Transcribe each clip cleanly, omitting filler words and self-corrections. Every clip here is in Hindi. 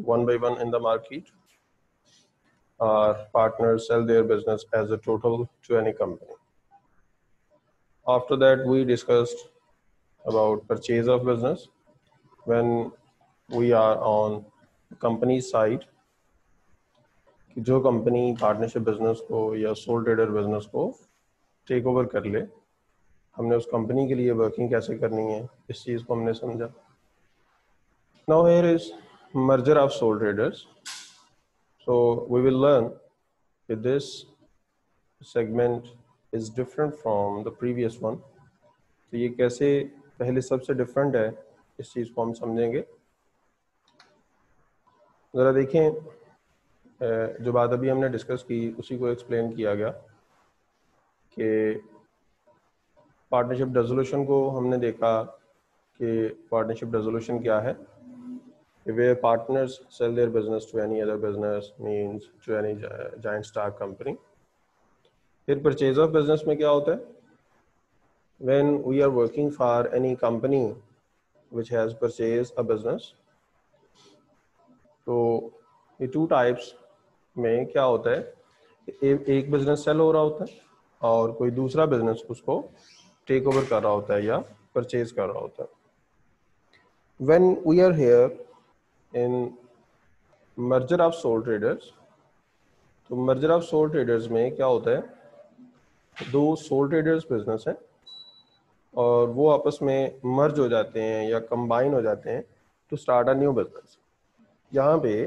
one by one in the market. Our partners sell their business as a total to any company. After that, we discussed about purchase of business when we are on company side कि जो कंपनी पार्टनरशिप बिजनेस को या सोल ट्रेडर बिजनेस को टेक ओवर कर ले, हमने उस कंपनी के लिए वर्किंग कैसे करनी है, इस चीज़ को हमने समझा. Now here is merger of sole traders. So we will learn कि this segment is different from the previous one. तो ये कैसे पहले सबसे डिफरेंट है, इस चीज़ को हम समझेंगे. ज़रा देखें, जो बात अभी हमने डिस्कस की उसी को एक्सप्लेन किया गया कि पार्टनरशिप रेजोल्यूशन को हमने देखा कि पार्टनरशिप रेजोल्यूशन क्या है. Where partners sell their business to any other business means to any joint stock company. फिर परचेज ऑफ बिजनेस में क्या होता है? When we are working for any company which has purchase a business. तो ये टू टाइप्स में क्या होता है, एक बिजनेस सेल हो रहा होता है और कोई दूसरा बिजनेस उसको टेक ओवर कर रहा होता है या परचेज कर रहा होता है. When we are here in merger of sole traders, तो मर्जर ऑफ सोल ट्रेडर्स में क्या होता है, दो सोल ट्रेडर्स बिजनेस हैं और वो आपस में मर्ज हो जाते हैं या कंबाइन हो जाते हैं to start a new business. यहाँ पे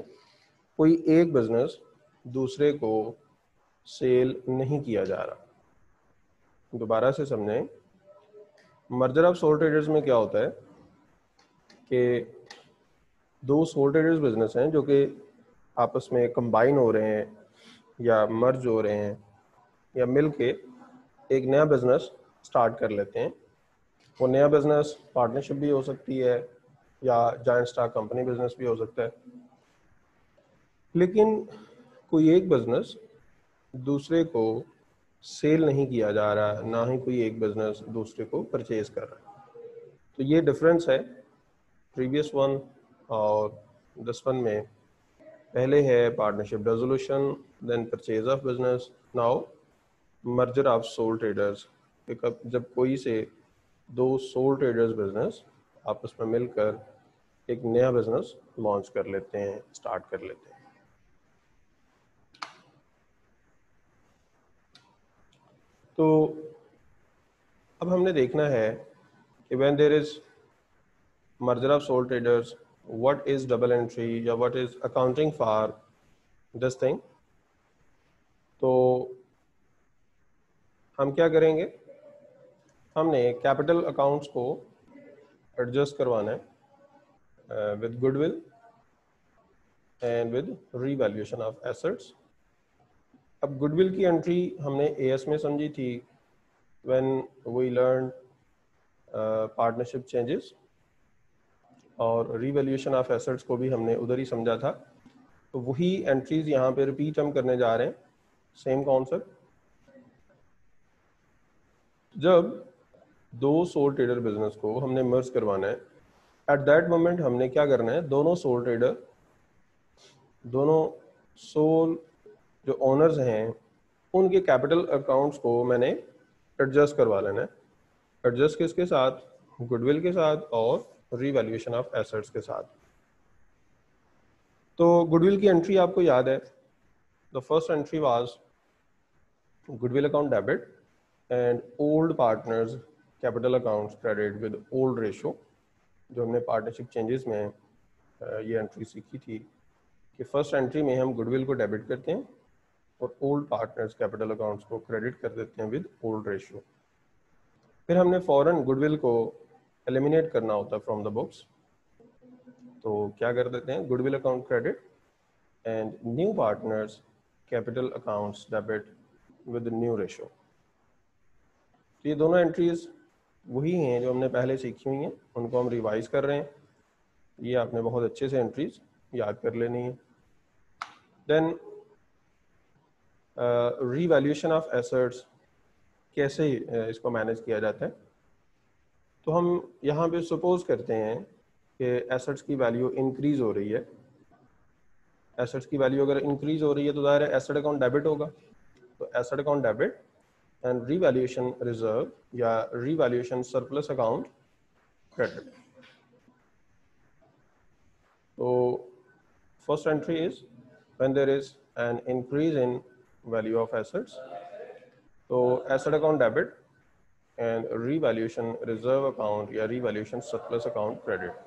कोई एक बिजनेस दूसरे को सेल नहीं किया जा रहा. दोबारा से समझें, मर्जर ऑफ सोल ट्रेडर्स में क्या होता है कि दो सोल ट्रेडर्स बिजनेस हैं जो कि आपस में कंबाइन हो रहे हैं या मर्ज हो रहे हैं या मिलके एक नया बिजनेस स्टार्ट कर लेते हैं. वो नया बिजनेस पार्टनरशिप भी हो सकती है या जायंट स्टॉक कंपनी बिजनेस भी हो सकता है. लेकिन कोई एक बिजनेस दूसरे को सेल नहीं किया जा रहा, ना ही कोई एक बिजनेस दूसरे को परचेज कर रहा है. तो ये डिफरेंस है प्रीवियस वन और दिस वन में. पहले है partnership resolution, then purchase of business, now merger of sole traders. जब कोई से दो सोल ट्रेडर्स बिजनेस आपस में मिलकर एक नया बिजनेस लॉन्च कर लेते हैं, स्टार्ट कर लेते हैं. तो अब हमने देखना है कि when there is merger of sole traders, what is double entry या what is accounting for this thing. तो हम क्या करेंगे, हमने कैपिटल अकाउंट्स को एडजस्ट करवाना है with goodwill and with revaluation of assets. अब गुडविल की एंट्री हमने एएस में समझी थी when we learn partnership changes, और रीवैल्यूएशन ऑफ एसेट्स को भी हमने उधर ही समझा था. तो वही एंट्रीज यहाँ पे रिपीट हम करने जा रहे हैं, सेम कॉन्सेप्ट. जब दो सोल ट्रेडर बिजनेस को हमने मर्ज करवाना है, एट दैट मोमेंट हमने क्या करना है, दोनों सोल ट्रेडर, दोनों सोल जो ओनर्स हैं, उनके कैपिटल अकाउंट्स को मैंने एडजस्ट करवा लेना है. एडजस्ट किसके साथ? गुडविल के साथ और रीवैल्यूएशन ऑफ एसेट्स के साथ. तो गुडविल की एंट्री आपको याद है, the first entry was goodwill account debit and old partners capital accounts credit with old ratio. जो हमने पार्टनरशिप चेंजेस में ये एंट्री सीखी थी कि फर्स्ट एंट्री में हम गुडविल को डेबिट करते हैं और ओल्ड पार्टनर्स कैपिटल अकाउंट्स को क्रेडिट कर देते हैं विद ओल्ड रेशियो. फिर हमने फॉरन गुडविल को एलिमिनेट करना होता है फ्रॉम द बुक्स. तो क्या कर देते हैं, goodwill account credit and new partners capital accounts debit with new ratio. तो ये दोनों एंट्रीज वही हैं जो हमने पहले सीखी हुई हैं, उनको हम रिवाइज कर रहे हैं. ये आपने बहुत अच्छे से एंट्रीज याद कर लेनी है. देन रीवैल्यूएशन ऑफ एसेट्स कैसे इसको मैनेज किया जाता है. तो हम यहाँ पे सपोज करते हैं कि एसेट्स की वैल्यू इंक्रीज हो रही है एसेट्स की वैल्यू अगर इंक्रीज हो रही है तो ज़ाहिर है एसेट अकाउंट डेबिट होगा, तो asset account debit and revaluation reserve या revaluation surplus account credit. So first entry is when there is an increase in value of assets, so asset account debit and revaluation reserve account या revaluation surplus account credit.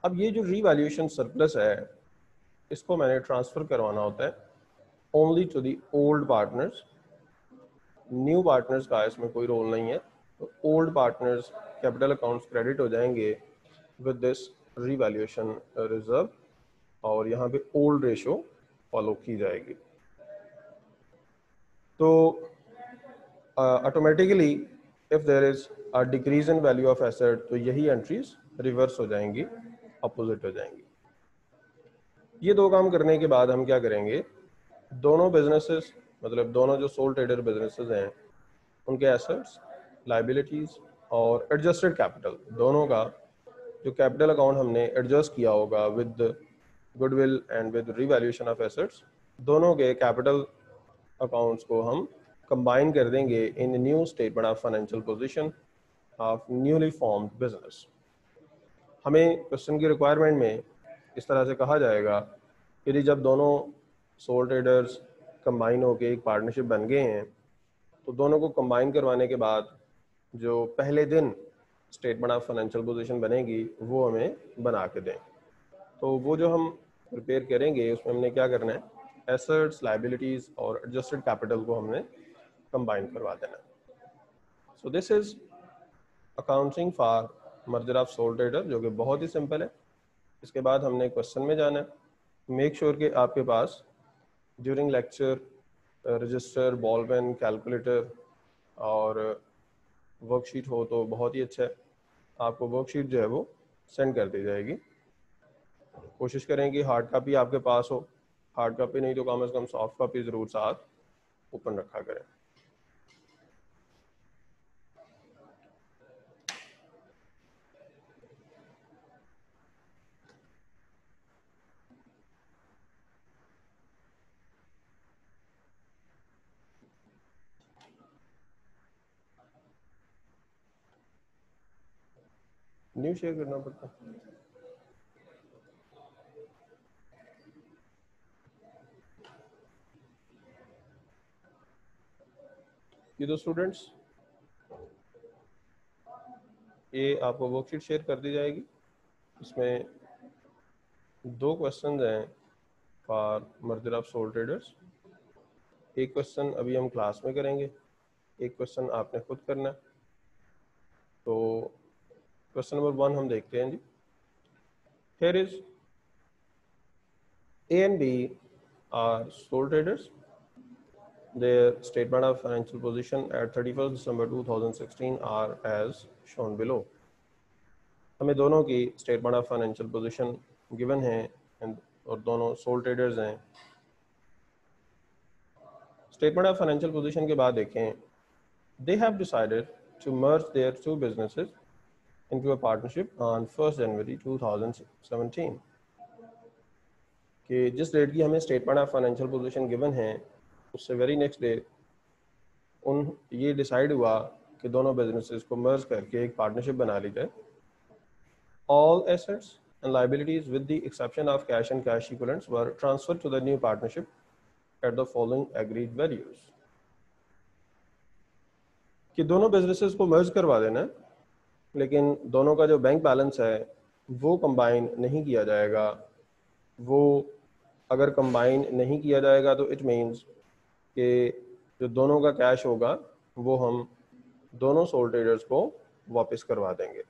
अब ये जो revaluation surplus है इसको मैंने ट्रांसफ़र करवाना होता है only to the old partners. New partners का इसमें कोई रोल नहीं है, तो old partners capital accounts credit हो जाएंगे विद दिस रीवैल्यूएशन रिजर्व, और यहाँ पे ओल्ड रेशो फॉलो की जाएगी. तो automatically if there is a decrease in value of asset तो यही एंट्रीज रिवर्स हो जाएंगी, अपोजिट हो जाएंगी. ये दो काम करने के बाद हम क्या करेंगे, दोनों बिजनेसेस मतलब दोनों जो सोल ट्रेडर बिजनेसेस हैं उनके एसेट्स, लाइबिलिटीज़ और एडजस्टेड कैपिटल दोनों का जो कैपिटल अकाउंट हमने एडजस्ट किया होगा with goodwill and with revaluation of assets, दोनों के कैपिटल अकाउंट्स को हम कंबाइन कर देंगे in new statement of financial position of newly formed business. हमें क्वेश्चन की रिक्वायरमेंट में इस तरह से कहा जाएगा कि जब दोनों सोल ट्रेडर्स कंबाइन होकर एक पार्टनरशिप बन गए हैं तो दोनों को कंबाइन करवाने के बाद जो पहले दिन स्टेटमेंट ऑफ फाइनेंशियल पोजीशन बनेगी वो हमें बना के दें. तो वो जो हम प्रिपेयर करेंगे उसमें हमने क्या करना है, एसेट्स, लाइबिलिटीज़ और एडजस्टेड कैपिटल को हमने कंबाइन करवा देना है. सो this is accounting for merger of soul trader, जो कि बहुत ही सिंपल है. इसके बाद हमने क्वेश्चन में जाना है. मेक श्योर कि आपके पास during lecture register, ball pen, calculator और वर्कशीट हो तो बहुत ही अच्छा है. आपको वर्कशीट जो है वो सेंड कर दी जाएगी. कोशिश करें कि हार्ड कॉपी आपके पास हो, हार्ड कॉपी नहीं तो कम से कम सॉफ्ट कॉपी ज़रूर साथ ओपन रखा करें. न्यू शेयर करना पड़ता है. ये दो स्टूडेंट्स, ये आपको वर्कशीट शेयर कर दी जाएगी. इसमें दो क्वेश्चन हैं for merger of sole traders. एक क्वेश्चन अभी हम क्लास में करेंगे, एक क्वेश्चन आपने खुद करना है. तो क्वेश्चन नंबर 1 हम देखते हैं जी. Here is A and B are sole traders. Their statement of financial position at 31st December 2016 are as shown below. हमें दोनों की statement of financial position given है और दोनों सोल ट्रेडर्स हैं. स्टेटमेंट ऑफ फाइनेंशियल पोजीशन के बाद देखें, they have decided to merge their two businesses into a partnership on 1st January 2017. कि जिस डेट की हमें statement of financial position given है उससे वेरी नेक्स्ट डे ये डिसाइड हुआ कि दोनों बिजनेसेस को मर्ज करके एक पार्टनरशिप बना ली जाए. All assets and liabilities with the exception of cash and cash equivalents were transferred to the new partnership at the following agreed values. कि दोनों बिजनेसेस को मर्ज करवा देना है, लेकिन दोनों का जो बैंक बैलेंस है वो कंबाइन नहीं किया जाएगा. वो अगर कंबाइन नहीं किया जाएगा तो इट मीन्स कि जो दोनों का कैश होगा वो हम दोनों सोल ट्रेडर्स को वापस करवा देंगे,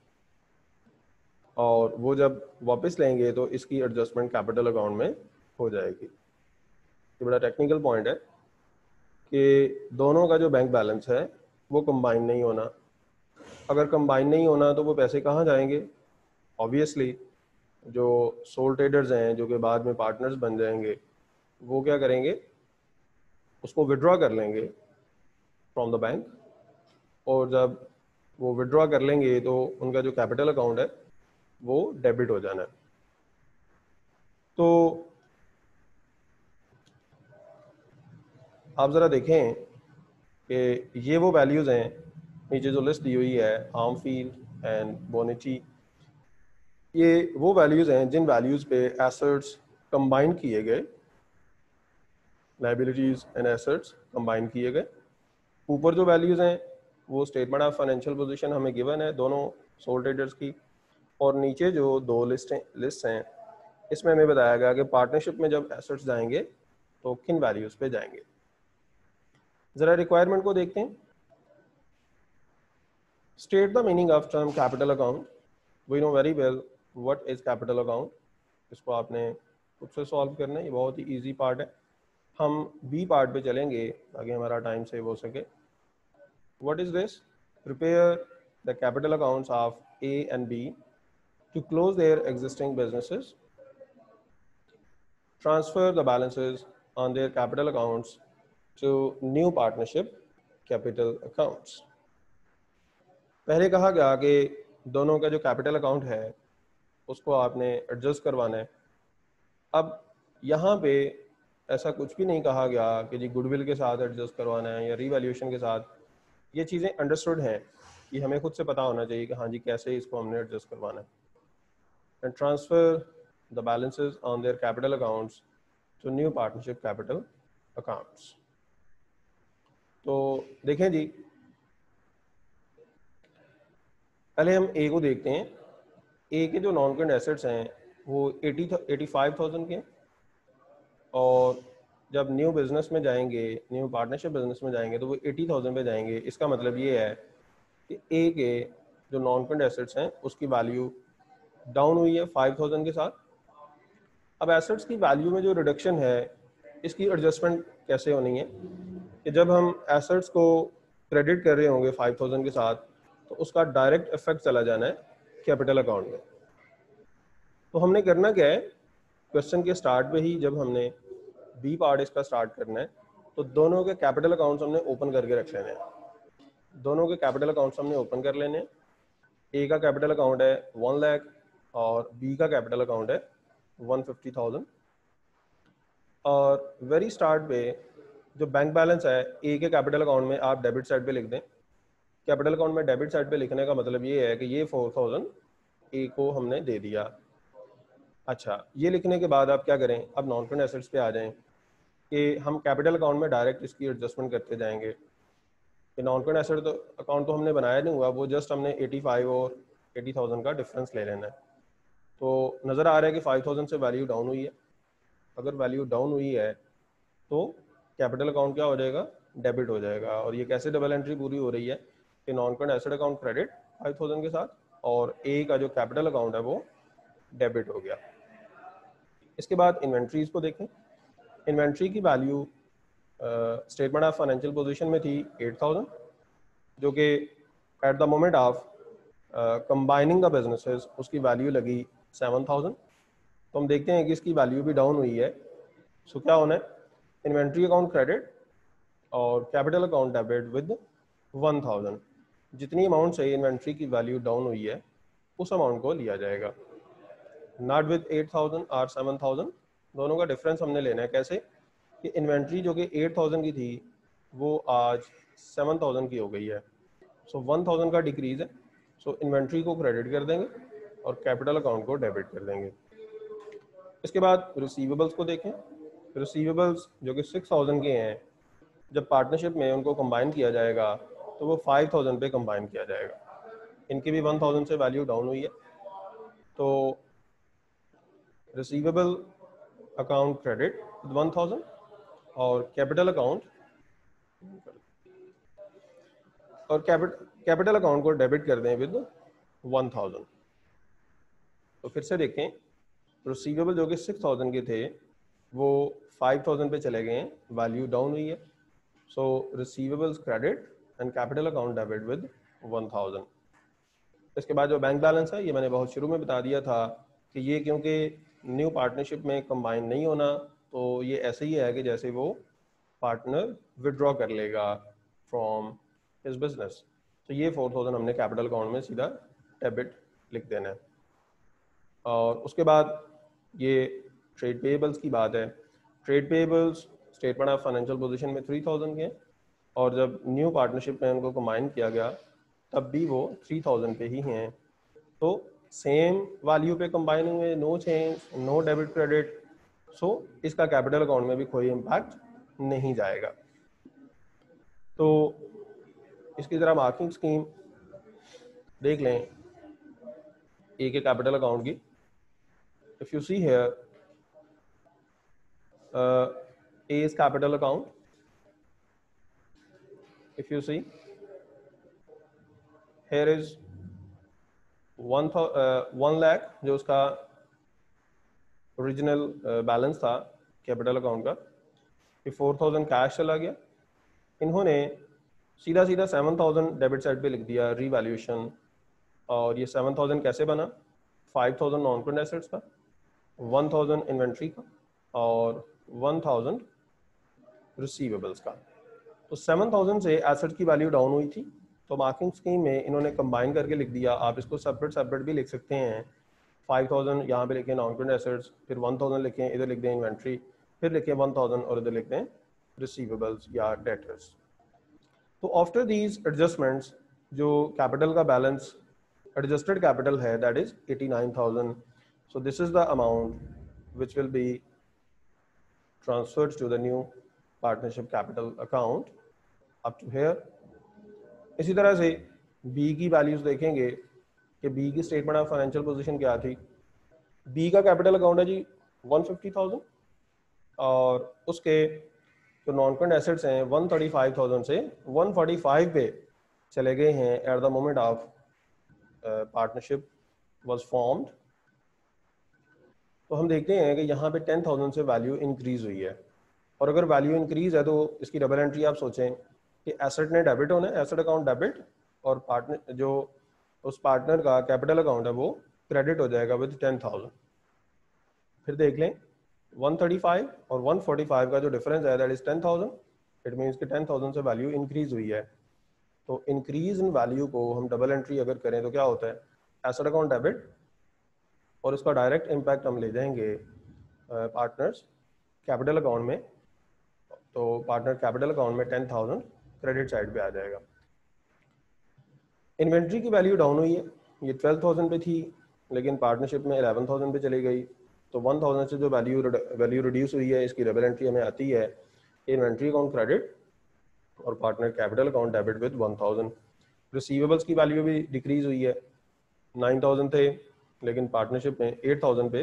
और वो जब वापस लेंगे तो इसकी एडजस्टमेंट कैपिटल अकाउंट में हो जाएगी. ये बड़ा टेक्निकल पॉइंट है कि दोनों का जो बैंक बैलेंस है वो कंबाइन नहीं होना. अगर कंबाइन नहीं होना तो वो पैसे कहाँ जाएंगे? ऑब्वियसली जो सोल ट्रेडर्स हैं जो कि बाद में पार्टनर्स बन जाएंगे वो क्या करेंगे, उसको विड्रॉ कर लेंगे फ्रॉम द बैंक, और जब वो विड्रॉ कर लेंगे तो उनका जो कैपिटल अकाउंट है वो डेबिट हो जाना है. तो आप ज़रा देखें कि ये वो वैल्यूज़ हैं, नीचे जो लिस्ट दी हुई है, आर्मफील्ड एंड बोनिटी, ये वो वैल्यूज़ हैं जिन वैल्यूज़ पे एसेट्स कंबाइन किए गए, लाइबिलिटीज़ एंड एसेट्स कंबाइन किए गए। ऊपर जो वैल्यूज़ हैं वो स्टेटमेंट ऑफ फाइनेंशियल पोजीशन हमें गिवन है दोनों सोल ट्रेडर्स की, और नीचे जो दो लिस्ट हैं इसमें हमें बताया गया कि पार्टनरशिप में जब एसेट्स जाएंगे तो किन वैल्यूज़ पे जाएंगे। ज़रा रिक्वायरमेंट को देखते हैं। State the meaning of term capital account. We know very well what is capital account. इसको आपने खुद से सॉल्व करना है, ये बहुत ही ईजी पार्ट है। हम बी पार्ट पे चलेंगे ताकि हमारा टाइम सेव हो सके। What is this? Prepare the capital accounts of A and B to close their existing businesses. Transfer the balances on their capital accounts to new partnership capital accounts. पहले कहा गया कि दोनों का जो कैपिटल अकाउंट है उसको आपने एडजस्ट करवाना है। अब यहाँ पे ऐसा कुछ भी नहीं कहा गया कि जी गुडविल के साथ एडजस्ट करवाना है या रीवैल्यूएशन के साथ। ये चीज़ें अंडरस्टूड हैं, ये हमें खुद से पता होना चाहिए कि हाँ जी कैसे इसको हमने एडजस्ट करवाना है। And transfer the balances on their capital accounts to new partnership capital accounts. तो देखें जी, पहले हम ए को देखते हैं। ए के जो नॉन करंट एसेट्स हैं वो 85,000 के, और जब न्यू बिजनेस में जाएंगे, न्यू पार्टनरशिप बिजनेस में जाएंगे तो वो 80,000 पे जाएंगे। इसका मतलब ये है कि ए के जो नॉन करंट एसेट्स हैं उसकी वैल्यू डाउन हुई है 5,000 के साथ। अब एसेट्स की वैल्यू में जो रिडक्शन है इसकी एडजस्टमेंट कैसे होनी है कि जब हम एसेट्स को क्रेडिट कर रहे होंगे 5,000 के साथ तो उसका डायरेक्ट इफेक्ट चला जाना है कैपिटल अकाउंट में। तो हमने करना क्या है, क्वेश्चन के स्टार्ट पे ही जब हमने बी पार्ट इसका स्टार्ट करना है तो दोनों के कैपिटल अकाउंट्स हमने ओपन करके रख लेने हैं। दोनों के कैपिटल अकाउंट्स हमने ओपन कर लेने हैं। ए का कैपिटल अकाउंट है 1 लाख और बी का कैपिटल अकाउंट है 150,000। और वेरी स्टार्ट पे जो बैंक बैलेंस है ए के कैपिटल अकाउंट में आप डेबिट साइड पे लिख दें। कैपिटल अकाउंट में डेबिट साइड पे लिखने का मतलब ये है कि ये 4,000 ए को हमने दे दिया। अच्छा, ये लिखने के बाद आप क्या करें, अब नॉन करंट एसेट्स पे आ जाएं कि हम कैपिटल अकाउंट में डायरेक्ट इसकी एडजस्टमेंट करते जाएंगे। कि नॉन करंट एसेट अकाउंट तो हमने बनाया नहीं हुआ, वो जस्ट हमने 85 और 80,000 का डिफरेंस ले लेना है। तो नज़र आ रहा है कि 5,000 से वैल्यू डाउन हुई है। अगर वैल्यू डाउन हुई है तो कैपिटल अकाउंट क्या हो जाएगा, डेबिट हो जाएगा। और ये कैसे डबल एंट्री पूरी हो रही है कि non current asset account credit 5,000 के साथ और ए का जो कैपिटल अकाउंट है वो डेबिट हो गया। इसके बाद इन्वेंट्रीज को देखें। इन्वेंट्री की value statement of financial position में थी 8,000, जो कि eight the moment of combining the businesses उसकी वैल्यू लगी 7,000। तो हम देखते हैं कि इसकी वैल्यू भी डाउन हुई है। सो क्या होना है, इन्वेंट्री अकाउंट क्रेडिट और कैपिटल अकाउंट डेबिट विद 1,000। जितनी अमाउंट से इन्वेंट्री की वैल्यू डाउन हुई है उस अमाउंट को लिया जाएगा, नॉट विद 8,000 और 7,000। दोनों का डिफरेंस हमने लेना है। कैसे कि इन्वेंट्री जो कि 8,000 की थी वो आज 7,000 की हो गई है। सो 1,000 का डिक्रीज है। सो इन्वेंट्री को क्रेडिट कर देंगे और कैपिटल अकाउंट को डेबिट कर देंगे। इसके बाद रिसीवेबल्स को देखें। रिसीवेबल्स जो कि 6,000 के हैं, जब पार्टनरशिप में उनको कंबाइन किया जाएगा तो वो 5,000 पे कंबाइन किया जाएगा। इनकी भी 1,000 से वैल्यू डाउन हुई है। तो रिसीवेबल अकाउंट क्रेडिट विद 1,000 और कैपिटल अकाउंट कैपिटल अकाउंट को डेबिट कर दें विद 1,000। तो फिर से देखें, रिसीवेबल जो कि 6,000 के थे वो 5,000 पे चले गए हैं, वैल्यू डाउन हुई है। So receivables credit and capital account debit with 1,000। इसके बाद जो बैंक बैलेंस है ये मैंने बहुत शुरू में बता दिया था कि ये क्योंकि न्यू पार्टनरशिप में कंबाइन नहीं होना, तो ये ऐसे ही है कि जैसे वो पार्टनर विड्रॉ कर लेगा फ्रॉम हिज बिजनेस। तो ये 4,000 हमने कैपिटल अकाउंट में सीधा डेबिट लिख देना है। और उसके बाद ये ट्रेड पेएबल्स की बात है। Trade payables statement of financial position में 3000 के हैं, और जब न्यू पार्टनरशिप में उनको कंबाइन किया गया तब भी वो 3000 पे ही हैं। तो सेम वैल्यू पे कंबाइन हुए, no change, no debit credit, so इसका कैपिटल अकाउंट में भी कोई इम्पैक्ट नहीं जाएगा। तो इसकी ज़रा मार्किंग स्कीम देख लें ए के कैपिटल अकाउंट की। If you see here A is capital account. If you see, here is 1 lakh जो उसका ओरिजिनल बैलेंस था कैपिटल अकाउंट का, ये 4000 कैश चला गया। इन्होंने सीधा 7000 डेबिट साइड पे लिख दिया रीवैल्यूएशन, और ये 7000 कैसे बना, 5000 नॉन करंट एसेट्स का, 1000 इन्वेंट्री का और 1000 रिसीवेबल्स का। तो 7000 से एसेट की वैल्यू डाउन हुई थी, तो मार्किंग स्कीम में इन्होंने कंबाइन करके लिख दिया। आप इसको सेपरेट भी लिख सकते हैं, 5000 यहाँ पे लिखें नॉन करंट एसेट्स, फिर 1000 लिखें, इधर लिख दें इन्वेंट्री, फिर लिखें 1000 और इधर लिख दें रिसीवेबल्स या डेटर्स। तो आफ्टर दीज एडजस्टमेंट्स जो कैपिटल का बैलेंस एडजस्टेड कैपिटल है that is 89,000। So this is the amount which will be transferred to the new partnership capital account up to here. इसी तरह से बी की वैल्यूज देखेंगे कि बी की स्टेटमेंट ऑफ फाइनेंशियल पोजीशन क्या थी। बी का कैपिटल अकाउंट है जी 150,000 और उसके जो नॉन करंट एसेट्स हैं 135,000 से 145 पे चले गए हैं eight the moment of partnership was formed. तो हम देखते हैं कि यहाँ पे 10,000 से वैल्यू इंक्रीज हुई है, और अगर वैल्यू इंक्रीज है तो इसकी डबल एंट्री आप सोचें कि एसेट ने डेबिट होना है, एसेट अकाउंट डेबिट, और पार्टनर जो उस पार्टनर का कैपिटल अकाउंट है वो क्रेडिट हो जाएगा विद 10,000। फिर देख लें 135 और 145 का जो डिफरेंस है दैट इज 10,000। इट मीन्स कि 10,000 से वैल्यू इंक्रीज हुई है। तो इंक्रीज इन वैल्यू को हम डबल एंट्री अगर करें तो क्या होता है, एसेट अकाउंट डेबिट, और उसका डायरेक्ट इम्पैक्ट हम ले जाएंगे पार्टनर्स कैपिटल अकाउंट में। तो पार्टनर कैपिटल अकाउंट में 10,000 क्रेडिट साइड पे आ जाएगा। इन्वेंट्री की वैल्यू डाउन हुई है, ये 12,000 पे थी लेकिन पार्टनरशिप में 11,000 पे चली गई। तो 1,000 से जो वैल्यू रिड्यूस हुई है इसकी डबल एंट्री हमें आती है इन्वेंट्री अकाउंट क्रेडिट और partner capital account debit with 1,000। Receivables की वैल्यू भी डिक्रीज हुई है, 9,000 थे लेकिन पार्टनरशिप में 8,000 पे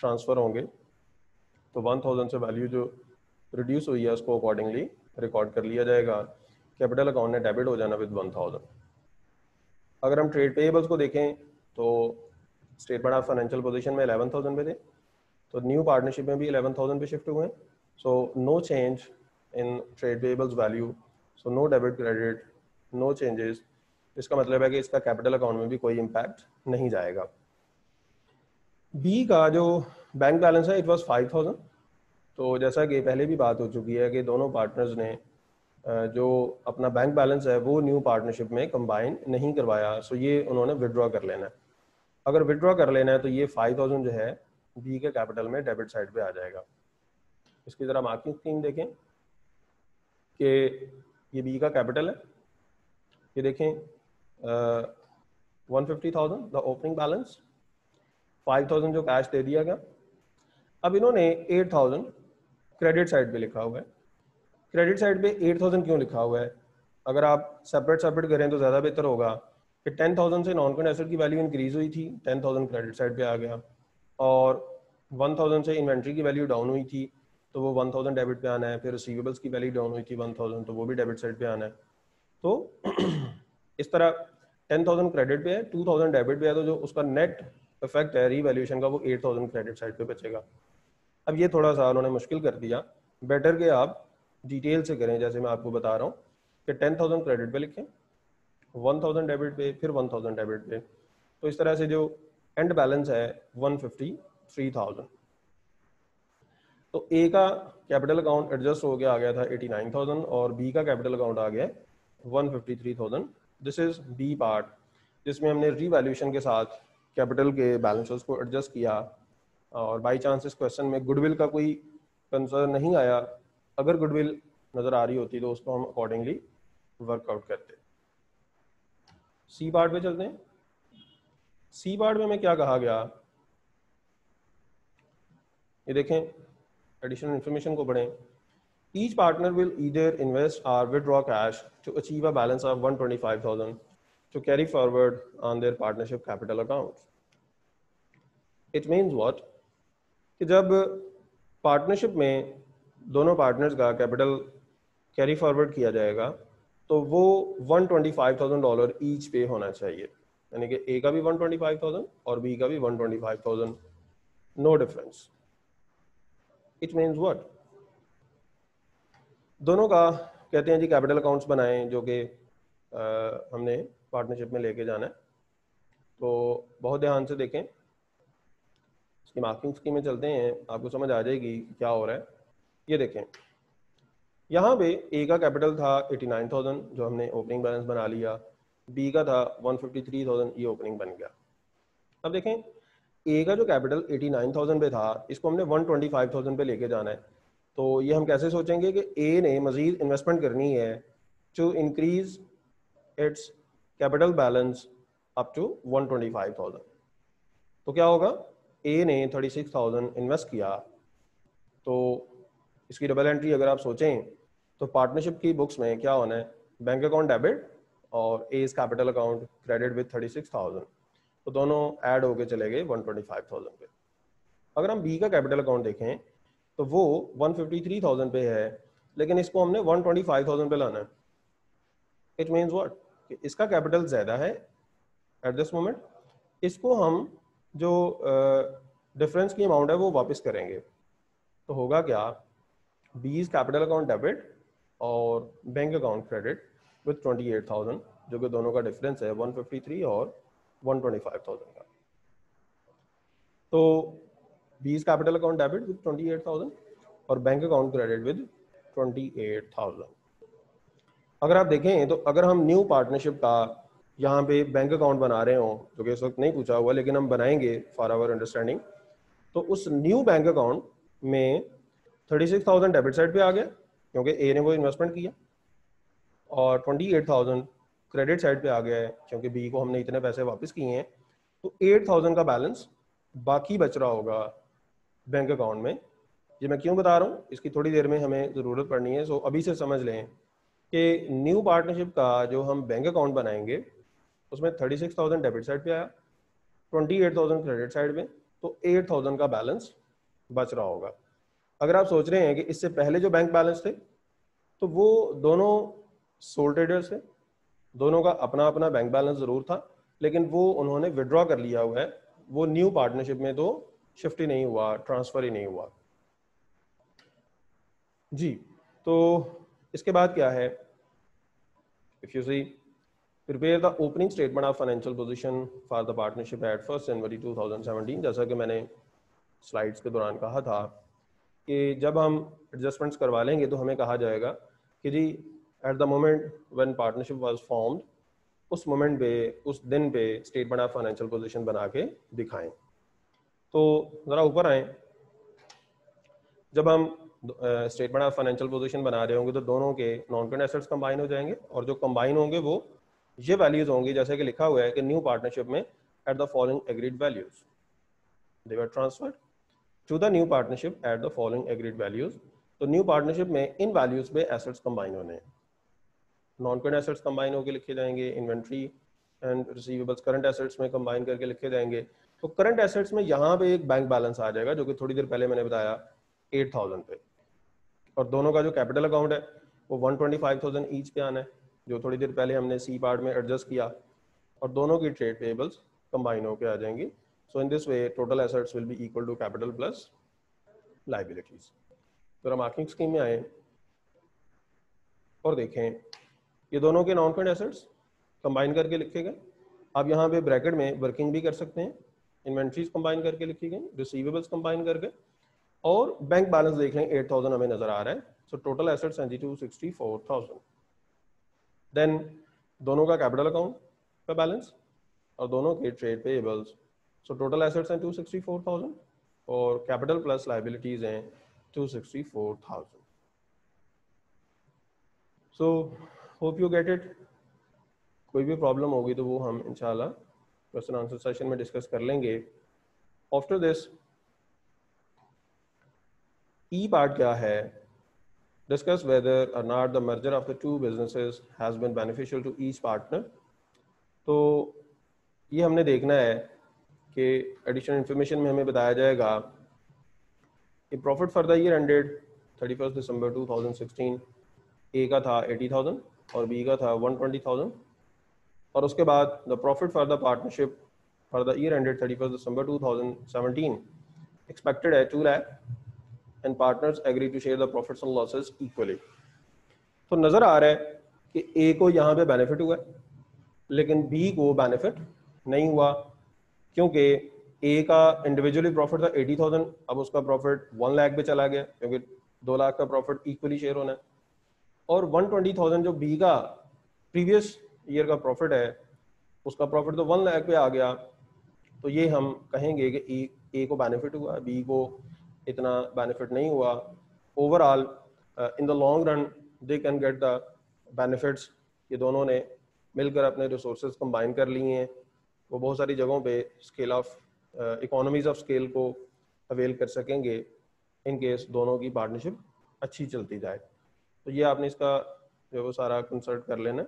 ट्रांसफ़र होंगे। तो 1,000 से वैल्यू जो रिड्यूस हुई है उसको अकॉर्डिंगली रिकॉर्ड कर लिया जाएगा, कैपिटल अकाउंट में डेबिट हो जाना विद 1,000। अगर हम ट्रेड पेएबल्स को देखें तो स्टेटमेंट ऑफ फाइनेंशियल पोजीशन में 11,000 पे थे, तो न्यू पार्टनरशिप में भी 11,000 पे शिफ्ट हुए हैं। So no change in trade payables value, so no debit credit, no changes. इसका मतलब है कि इसका कैपिटल अकाउंट में भी कोई इम्पैक्ट नहीं जाएगा। बी का जो बैंक बैलेंस है इट वाज 5,000। तो जैसा कि पहले भी बात हो चुकी है कि दोनों पार्टनर्स ने जो अपना बैंक बैलेंस है वो न्यू पार्टनरशिप में कंबाइन नहीं करवाया, सो ये उन्होंने विड्रॉ कर लेना है। अगर विड्रॉ कर लेना है तो ये 5,000 जो है बी के कैपिटल में डेबिट साइड पे आ जाएगा। इसकी ज़रा मार्किंग स्कीम देखें कि ये बी का कैपिटल है, ये देखें 150,000 द ओपनिंग बैलेंस, 5,000 जो कैश दे दिया गया। अब इन्होंने 8,000 क्रेडिट साइड पे लिखा हुआ है। क्रेडिट साइड पे 8,000 क्यों लिखा हुआ है, अगर आप सेपरेट करें तो ज़्यादा बेहतर होगा कि 10,000 से नॉन करंट एसेट की वैल्यू इंक्रीज हुई थी, 10,000 क्रेडिट साइड पे आ गया, और 1,000 से इन्वेंट्री की वैल्यू डाउन हुई थी तो वो 1,000 डेबिट पे आना है। फिर रिसीवेबल्स की वैल्यू डाउन हुई थी 1,000 तो वो भी डेबिट साइड पे आना है। तो इस तरह 10,000 क्रेडिट पे है, 2,000 डेबिट पे है, तो जो उसका नेट इफेक्ट है रीवैल्यूएशन का वो 8,000 क्रेडिट साइड पे बचेगा। अब ये थोड़ा सा उन्होंने मुश्किल कर दिया, बेटर कि आप डिटेल से करें जैसे मैं आपको बता रहा हूँ कि 10,000 क्रेडिट पे लिखें, 1,000 डेबिट पे, फिर 1,000 डेबिट पे। तो इस तरह से जो एंड बैलेंस है 153,000। तो ए का कैपिटल अकाउंट एडजस्ट हो गया आ गया था 89,000 और बी का कैपिटल अकाउंट आ गया 153,000। दिस इज बी पार्ट जिसमें हमने रीवैल्यूएशन के साथ कैपिटल के बैलेंसेस को एडजस्ट किया, और बाई चांस इस क्वेश्चन में गुडविल का कोई कंसर्न नहीं आया अगर गुडविल नज़र आ रही होती तो उसको हम अकॉर्डिंगली वर्कआउट करते। सी पार्ट पे चलते हैं। सी पार्ट में क्या कहा गया, ये देखें, एडिशनल इन्फॉर्मेशन को पढ़ें। Each partner will either invest or withdraw cash to achieve a balance of 125,000 to carry forward on their partnership capital account. It means what, कि जब पार्टनरशिप में दोनों पार्टनर्स का कैपिटल कैरी फॉरवर्ड किया जाएगा तो वो $125,000 ईच पे होना चाहिए, यानी कि ए का भी 125,000 और बी का भी 125,000, no difference. It means what, दोनों का कहते हैं जी कैपिटल अकाउंट्स बनाएं जो कि हमने पार्टनरशिप में लेके जाना है। तो बहुत ध्यान से देखें, इसकी मार्किंग स्कीम में चलते हैं, आपको समझ आ जाएगी क्या हो रहा है। ये देखें, यहाँ पे ए का कैपिटल था 89,000 जो हमने ओपनिंग बैलेंस बना लिया, बी का था 153,000, ये ओपनिंग बन गया। अब देखें, ए का जो कैपिटल 89,000 पे था इसको हमने 125,000 पे लेके जाना है। तो ये हम कैसे सोचेंगे कि ए ने मजीद इन्वेस्टमेंट करनी है to increase its capital balance up to 125,000। तो क्या होगा, ए ने 36,000 इन्वेस्ट किया, तो इसकी डबल एंट्री अगर आप सोचें तो पार्टनरशिप की बुक्स में क्या होना है, बैंक अकाउंट डेबिट और as capital account credit with 36,000, तो दोनों ऐड होके चले गए 125,000 पे। अगर हम बी का कैपिटल अकाउंट देखें तो वो 153,000 पे है, लेकिन इसको हमने 125,000 पे लाना है। इट मीन्स व्हाट, कि इसका कैपिटल ज़्यादा है एट दिस मोमेंट, इसको हम जो डिफरेंस की अमाउंट है वो वापस करेंगे। तो होगा क्या, बीज कैपिटल अकाउंट डेबिट और बैंक अकाउंट क्रेडिट विद 28,000, जो कि दोनों का डिफरेंस है 153 और 125,000 का। तो बीज कैपिटल अकाउंट डेबिट विद 28,000 और बैंक अकाउंट क्रेडिट विद 28,000। अगर आप देखें तो अगर हम न्यू पार्टनरशिप का यहाँ पे बैंक अकाउंट बना रहे हो, जो कि इस वक्त नहीं पूछा हुआ लेकिन हम बनाएंगे फॉर आवर अंडरस्टैंडिंग, तो उस न्यू बैंक अकाउंट में 36,000 डेबिट साइड पे आ गया क्योंकि ए ने वो इन्वेस्टमेंट किया, और 28,000 क्रेडिट साइड पे आ गया है क्योंकि बी को हमने इतने पैसे वापस किए हैं। तो 8,000 का बैलेंस बाकी बच रहा होगा बैंक अकाउंट में। ये मैं क्यों बता रहा हूँ, इसकी थोड़ी देर में हमें ज़रूरत पड़नी है। सो अभी से समझ लें कि न्यू पार्टनरशिप का जो हम बैंक अकाउंट बनाएंगे उसमें 36,000 डेबिट साइड पे आया, 28,000 क्रेडिट साइड में, तो 8,000 का बैलेंस बच रहा होगा। अगर आप सोच रहे हैं कि इससे पहले जो बैंक बैलेंस थे तो वो दोनों सोल ट्रेडर्स थे, दोनों का अपना अपना बैंक बैलेंस ज़रूर था, लेकिन वो उन्होंने विड्रॉ कर लिया हुआ है, वो न्यू पार्टनरशिप में तो शिफ्ट ही नहीं हुआ, ट्रांसफ़र ही नहीं हुआ जी। तो इसके बाद क्या है, if you see, prepare the opening statement of financial position for the partnership at 1 January 2017। जैसा कि मैंने स्लाइड्स के दौरान कहा था कि जब हम एडजस्टमेंट्स करवा लेंगे तो हमें कहा जाएगा कि जी at the moment when partnership was formed, उस मोमेंट पे, उस दिन पे स्टेटमेंट ऑफ फाइनेंशियल पोजीशन बना के दिखाएं। तो ज़रा ऊपर आएँ, जब हम स्टेटमेंट ऑफ फाइनेंशियल पोजीशन बना रहे होंगे तो दोनों के नॉन करंट एसेट्स कंबाइन हो जाएंगे, और जो कंबाइन होंगे वो ये वैल्यूज होंगी जैसे कि लिखा हुआ है कि न्यू पार्टनरशिप में at the following agreed values they were transferred to the new partnership at the following agreed values. तो न्यू पार्टनरशिप में इन वैल्यूज पे एसेट्स कंबाइन होने हैं, नॉन करंट एसेट्स कंबाइन होकर लिखे जाएंगे, inventory and receivables current assets में कंबाइन करके लिखे जाएंगे। तो करंट एसेट्स में यहाँ पे एक बैंक बैलेंस आ जाएगा जो कि थोड़ी देर पहले मैंने बताया 8,000 पे, और दोनों का जो कैपिटल अकाउंट है वो 125,000 ईच पे आना है, जो थोड़ी देर पहले हमने सी पार्ट में एडजस्ट किया, और दोनों की ट्रेड पेबल्स कंबाइन होकर आ जाएंगी। So in this way total assets will be equal to capital plus liabilities. तो मार्किंग स्कीम में आए और देखें, ये दोनों के नॉन करंट एसेट्स कंबाइन करके लिखे गए। आप यहाँ पे ब्रैकेट में वर्किंग भी कर सकते हैं, इन्वेंट्रीज कंबाइन करके लिखी गई, रिसीवेबल्स कंबाइन करके, और बैंक बैलेंस देख लें 8,000 हमें नजर आ रहा है। सो टोटल एसेट्स हैं जी 264,000। देन दोनों का कैपिटल अकाउंट का बैलेंस और दोनों के trade payables. So total assets हैं 264,000 और कैपिटल प्लस लाइबिलिटीज हैं 264,000। So hope you get it. कोई भी प्रॉब्लम होगी तो वो हम इंशाल्लाह क्वेश्चन आंसर सेशन में डिस्कस कर लेंगे। आफ्टर दिस ई पार्ट क्या है, discuss whether or not the merger of the two businesses has been beneficial to each partner। तो ये हमने देखना है कि एडिशनल इन्फॉर्मेशन में हमें बताया जाएगा कि profit for the year ended 31 दिसंबर 2016 ए का था 80,000 और बी का था 120,000, और उसके बाद the profit for the partnership for the year ended 31 December 2017 expected है 2 lakh and partners agree to share the profits and losses equally. तो नज़र आ रहा है कि ए को यहाँ पे बेनिफिट हुआ लेकिन बी को बेनिफिट नहीं हुआ, क्योंकि ए का इंडिविजुअली प्रॉफिट था 80,000, अब उसका प्रॉफिट 1 लाख पे चला गया क्योंकि 2 लाख का प्रॉफिट इक्वली शेयर होना है, और 120,000 जो बी का प्रीवियस ईयर का प्रॉफिट है उसका प्रॉफिट तो 1 लाख पे आ गया। तो ये हम कहेंगे कि ए को बेनिफिट हुआ, बी को इतना बेनिफिट नहीं हुआ। Overall in the long run they can get the benefits. ये दोनों ने मिलकर अपने रिसोर्सेज कंबाइन कर लिए हैं, वो बहुत सारी जगहों पे scale of economies of scale को अवेल कर सकेंगे इन केस दोनों की पार्टनरशिप अच्छी चलती जाए। तो ये आपने इसका जो वो सारा कंसल्ट कर लेना।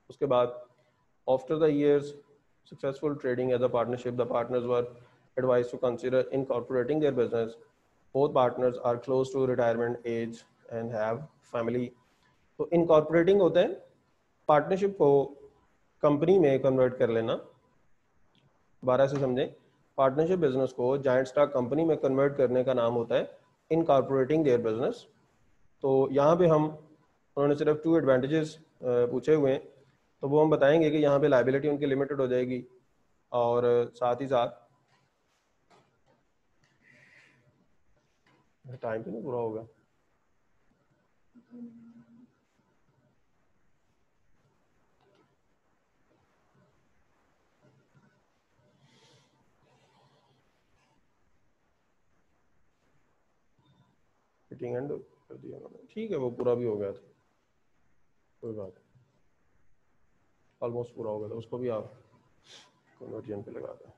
उसके बाद after the years successful trading as a partnership the partners were advised to consider incorporating their business. Both partners are close to retirement age and have family। तो incorporating होता है पार्टनरशिप को कंपनी में कन्वर्ट कर लेना। दोबारा से समझें, पार्टनरशिप बिजनेस को जायंट स्टॉक कंपनी में कन्वर्ट करने का नाम होता है इनकॉर्पोरेटिंग देयर बिजनेस। तो यहाँ पे हम उन्होंने सिर्फ 2 एडवांटेजेस पूछे हुए हैं, तो वो हम बताएंगे कि यहाँ पे लाइबिलिटी उनकी लिमिटेड हो जाएगी और साथ ही साथ टाइम पे नहीं पूरा होगा। मीटिंग एंड कर दिया मैंने, ठीक है, वो पूरा भी हो गया था, कोई बात नहीं, ऑलमोस्ट पूरा हो गया था, उसको भी आप कन्वर्जन पे लगा दें।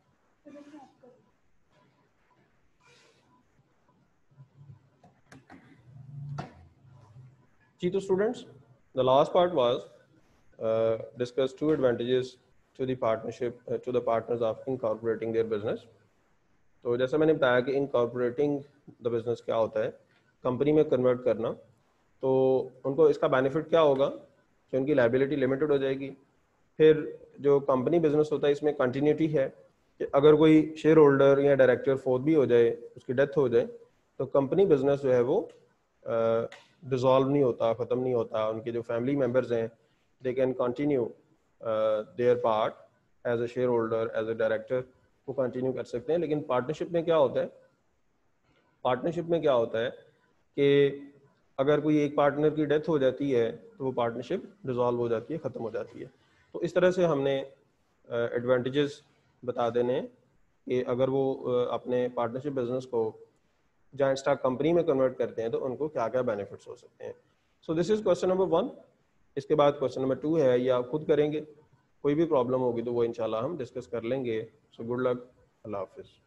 जी तो students, the last part was discuss 2 advantages to the partnership to the partners of incorporating their business. तो जैसा मैंने बताया कि इनकॉर्पोरेटिंग द बिजनेस क्या होता है, कंपनी में कन्वर्ट करना। तो उनको इसका बेनिफिट क्या होगा कि उनकी लायबिलिटी लिमिटेड हो जाएगी। फिर जो कंपनी बिजनेस होता है इसमें कंटिन्यूटी है कि अगर कोई शेयर होल्डर या डायरेक्टर फोर्थ भी हो जाए, उसकी डेथ हो जाए, तो कंपनी बिजनेस जो है वो डिसॉल्व नहीं होता, ख़त्म नहीं होता। उनके जो फैमिली मेम्बर्स हैं they can continue their part as a shareholder, as a director, वो कंटिन्यू कर सकते हैं। लेकिन पार्टनरशिप में क्या होता है, पार्टनरशिप में क्या होता है कि अगर कोई एक पार्टनर की डेथ हो जाती है तो वो पार्टनरशिप डिसॉल्व हो जाती है, ख़त्म हो जाती है। तो इस तरह से हमने एडवांटेजेस बता देने हैं कि अगर वो अपने पार्टनरशिप बिजनेस को जायंट स्टॉक कंपनी में कन्वर्ट करते हैं तो उनको क्या क्या बेनिफिट्स हो सकते हैं। So this is question number 1। इसके बाद क्वेश्चन नंबर 2 है, ये आप खुद करेंगे। कोई भी प्रॉब्लम होगी तो वो इंशाल्लाह हम डिस्कस कर लेंगे। सो गुड लक, अल्लाह हाफिज़।